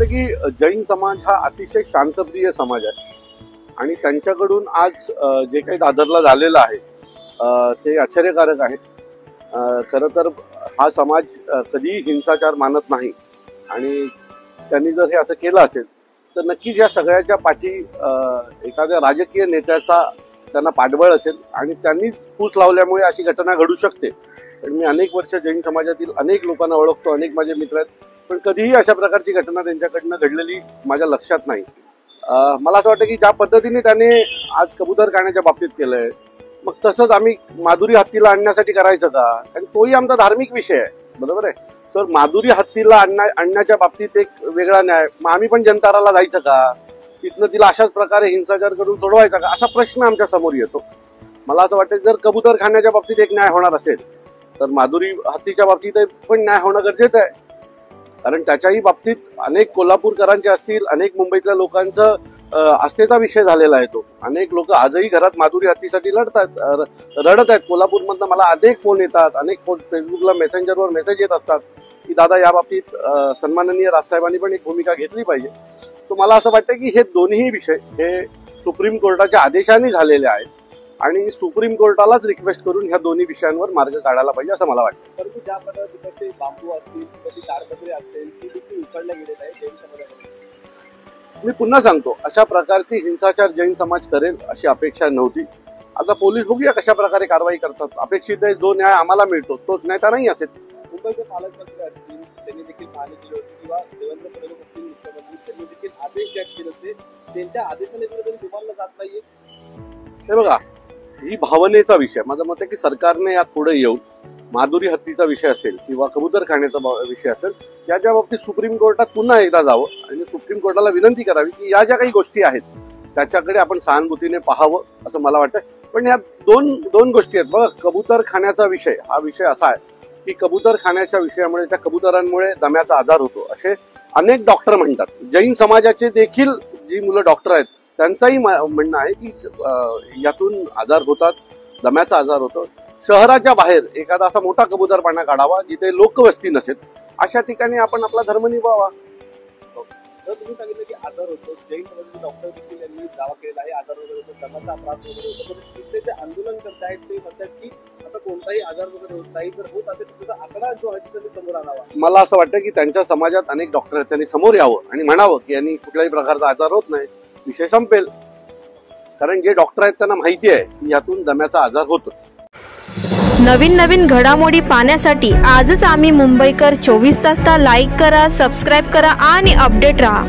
वाटतं की जैन समाज हा अतिशय शांतप्रिय समाज आहे आणि त्यांच्याकडून आज जे काही दादरला झालेलं आहे ते आश्चर्यकारक आहे। खरं तर हा समाज कधीही हिंसाचार मानत नाही आणि त्यांनी जर हे असं केलं असेल तर नक्कीच या सगळ्याच्या पाठी एखाद्या राजकीय नेत्याचा त्यांना पाठबळ असेल आणि त्यांनीच फूस लावल्यामुळे अशी घटना घडू शकते। पण मी अनेक वर्ष जैन समाजातील अनेक लोकांना ओळखतो, अनेक माझे मित्र आहेत, पण कधीही अशा प्रकारची घटना त्यांच्याकडनं घडलेली माझ्या लक्षात नाही। मला असं वाटतं की ज्या पद्धतीने त्याने आज कबूतरखान्याच्या बाबतीत केलंय मग तसंच आम्ही माधुरी हत्तीला आणण्यासाठी करायचं का? आणि तोही आमचा धार्मिक विषय आहे, बरोबर आहे सर। माधुरी हत्तीला आणण्याच्या बाबतीत एक वेगळा न्याय, मग आम्ही पण जंताराला जायचं का? तिथनं तिला अशाच प्रकारे हिंसाचार करून सोडवायचा का? असा प्रश्न आमच्या समोर येतो। मला असं वाटतं जर कबूतरखान्याच्या बाबतीत एक न्याय होणार असेल तर माधुरी हत्तीच्या बाबतीत पण न्याय होणं गरजेचं आहे, कारण त्याच्याही बाबतीत अनेक कोल्हापूरकरांचे असतील, अनेक मुंबईतल्या लोकांचं आस्थेचा विषय झालेला आहे तो। अनेक लोक आजही घरात माधुरी हत्तीसाठी रडत आहेत। कोल्हापूरमधनं मला अनेक फोन येतात, अनेक फोन फेसबुकला मेसेंजरवर मेसेज येत असतात की दादा या बाबतीत सन्माननीय राजसाहेबांनी पण एक भूमिका घेतली पाहिजे। तर मला असं वाटतं की हे दोन्ही विषय हे सुप्रीम कोर्टाच्या आदेशाने झालेले आहेत आणि सुप्रीम कोर्टालाच रिक्वेस्ट करून ह्या दोन्ही विषयांवर मार्ग काढायला पाहिजे असं मला वाटतं। परंतु ज्या प्रकारचे बांबू असतील, ताडपत्रे असतील, ती देखील उचलल्या गेलेत आहे जैन समाजामध्ये। मी पुन्हा सांगतो, अशा प्रकारची हिंसाचार जैन समाज करेल अशी अपेक्षा नव्हती। आता पोलीस बघूया कशा प्रकारे कारवाई करतात। अपेक्षित आहे जो न्याय आम्हाला मिळतो तोच न्याय तर नाही असेल। मुंबईचे पालकमंत्री असतील त्यांनी देखील पाहणी केली होती किंवा देवेंद्र फडणवीस असतील मुख्यमंत्री त्यांनी देखील आदेश जाहीर केले होते, त्यांच्या आदेशाने विरोधात दुमारला जात नाहीये। हे बघा, ही भावनेचा विषय, माझं मत आहे की सरकारने यात पुढे येऊन माधुरी हत्तीचा विषय असेल किंवा कबूतरखान्याचा विषय असेल याच्या बाबतीत सुप्रीम कोर्टात पुन्हा एकदा जावं आणि सुप्रीम कोर्टाला विनंती करावी की या ज्या काही गोष्टी आहेत त्याच्याकडे आपण सहानुभूतीने पाहावं असं मला वाटतं। पण या दोन गोष्टी आहेत बघा। कबूतरखान्याचा विषय हा विषय असा आहे की कबूतरखान्याच्या विषयामुळे त्या कबुतरांमुळे दम्याचा आजार होतो असे अनेक डॉक्टर म्हणतात। जैन समाजाचे देखील जी मुलं डॉक्टर आहेत त्यांचंही म्हणणं आहे की यातून आजार होतात, दम्याचा आजार होतो। शहराच्या बाहेर एखादा असा मोठा कबूतरखाना काढावा जिथे लोकवस्ती नसेल, अशा ठिकाणी आपण आपला धर्म निभावा। तर तुम्ही सांगितलं की आजार होतो, जैन समाजाचे डॉक्टर देखील यांनी दावा केलेला आहे आजार वगैरे होतो, दमाचा त्रास वगैरे होतो, पण तिथले जे आंदोलन करतायत ते म्हणतात की आता कोणताही आजार वगैरे होत नाही, जर होत असेल तर त्याचा आकडा जो आहे त्यांनी समोर आणावा। मला असं वाटतं की त्यांच्या समाजात अनेक डॉक्टर आहेत, त्यांनी समोर यावं आणि म्हणावं की यांनी कुठल्याही प्रकारचा आजार होत नाही, विषय संपेल। कारण जे डॉक्टर आहेत त्यांना माहिती आहे की यातून दम्याचा आजार होतो। नवीन घडामोडी पाहण्यासाठी आजच आम्ही मुंबईकर 24 तासला लाईक करा, सबस्क्राईब करा आणि अपडेट रहा।